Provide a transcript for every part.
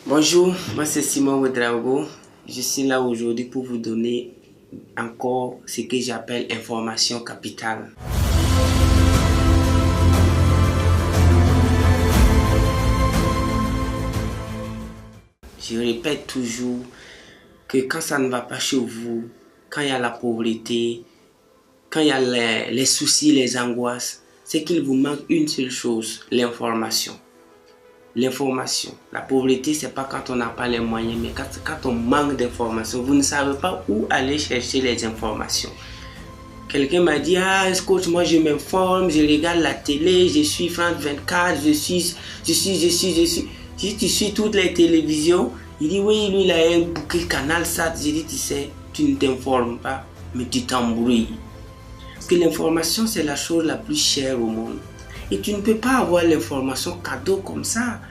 Bonjour, moi c'est Simon Ouedraogo. Je suis là aujourd'hui pour vous donner encore ce que j'appelle information capitale. Je répète toujours que quand ça ne va pas chez vous, quand il y a la pauvreté, quand il y a les soucis, les angoisses, c'est qu'il vous manque une seule chose, l'information. L'information. La pauvreté, c'est pas quand on n'a pas les moyens, mais quand on manque d'informations. Vous ne savez pas où aller chercher les informations. Quelqu'un m'a dit, coach, moi je m'informe, je regarde la télé, je suis France 24, je suis. Si tu suis toutes les télévisions, il dit, oui, lui il a un bouquet Canal Sat. J'ai dit, tu sais, tu ne t'informes pas, mais tu t'embrouilles. Parce que l'information, c'est la chose la plus chère au monde. Et tu ne peux pas avoir l'information cadeau comme ça.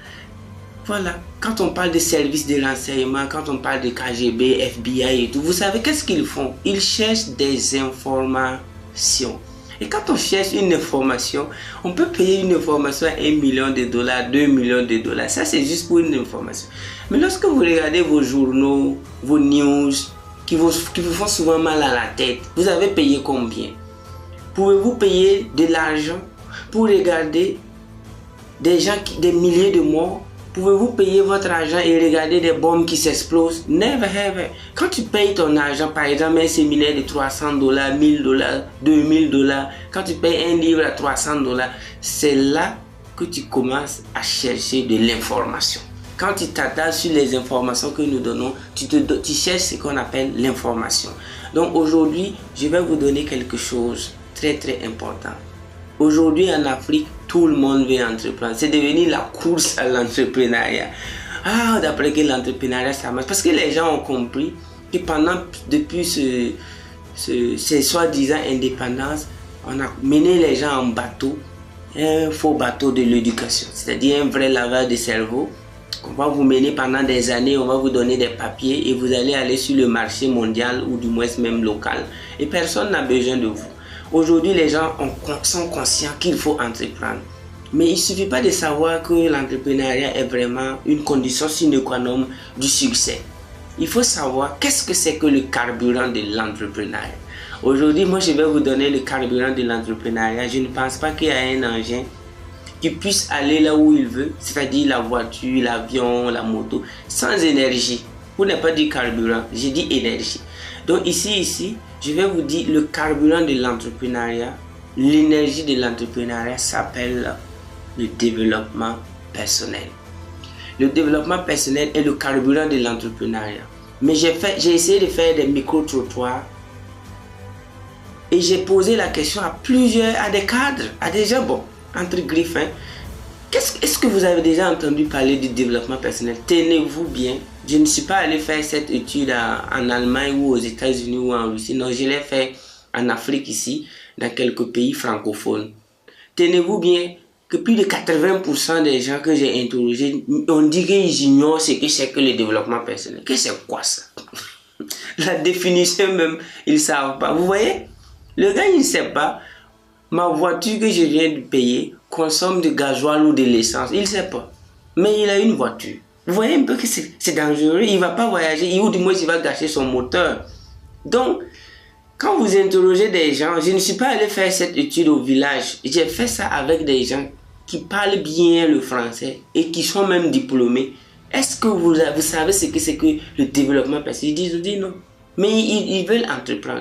Voilà. Quand on parle de services de renseignement, quand on parle de KGB, FBI et tout, vous savez qu'est-ce qu'ils font? Ils cherchent des informations. Et quand on cherche une information, on peut payer une information à $1 million, $2 millions. Ça, c'est juste pour une information. Mais lorsque vous regardez vos journaux, vos news, qui vous font souvent mal à la tête, vous avez payé combien? Pouvez-vous payer de l'argent pour regarder des milliers de morts? Pouvez-vous payer votre argent et regarder des bombes qui s'explosent? Never ever. Quand tu payes ton argent, par exemple un séminaire de $300, $1,000, $2,000, quand tu payes un livre à $300, c'est là que tu commences à chercher de l'information. Quand tu t'attaches sur les informations que nous donnons, tu cherches ce qu'on appelle l'information. Donc aujourd'hui, je vais vous donner quelque chose très important. Aujourd'hui en Afrique, tout le monde veut entreprendre. C'est devenu la course à l'entrepreneuriat. D'après que l'entrepreneuriat ça marche. Parce que les gens ont compris que depuis ces soi-disant indépendance, on a mené les gens en bateau, un faux bateau de l'éducation. C'est-à-dire un vrai lavage de cerveau. On va vous mener pendant des années, on va vous donner des papiers et vous allez aller sur le marché mondial ou du moins même local. Et personne n'a besoin de vous. Aujourd'hui, les gens sont conscients qu'il faut entreprendre. Mais il ne suffit pas de savoir que l'entrepreneuriat est vraiment une condition sine qua non du succès. Il faut savoir qu'est-ce que c'est que le carburant de l'entrepreneuriat. Aujourd'hui, moi, je vais vous donner le carburant de l'entrepreneuriat. Je ne pense pas qu'il y a un engin qui puisse aller là où il veut, c'est-à-dire la voiture, l'avion, la moto, sans énergie. Vous n'avez pas dit carburant, j'ai dit énergie. Donc ici, je vais vous dire le carburant de l'entrepreneuriat, l'énergie de l'entrepreneuriat s'appelle le développement personnel. Le développement personnel est le carburant de l'entrepreneuriat. Mais j'ai essayé de faire des micro-trottoirs et j'ai posé la question à des cadres, à des gens, entre griffes. Est-ce que vous avez déjà entendu parler du développement personnel? Tenez-vous bien. Je ne suis pas allé faire cette étude en Allemagne ou aux États-Unis ou en Russie. Non, je l'ai fait en Afrique ici, dans quelques pays francophones. Tenez-vous bien que plus de 80% des gens que j'ai interrogés ont dit qu'ils ignorent ce que c'est que le développement personnel. Que c'est quoi ça? La définition même, ils ne savent pas. Vous voyez? Le gars, il ne sait pas. Ma voiture que je viens de payer consomme du gasoil ou de l'essence. Il ne sait pas. Mais il a une voiture. Vous voyez un peu que c'est dangereux. Il ne va pas voyager. Ou du moins, il va gâcher son moteur. Donc, quand vous interrogez des gens, je ne suis pas allé faire cette étude au village. J'ai fait ça avec des gens qui parlent bien le français et qui sont même diplômés. Est-ce que vous savez ce que c'est que le développement personnel? Ils disent non. Mais ils veulent entreprendre.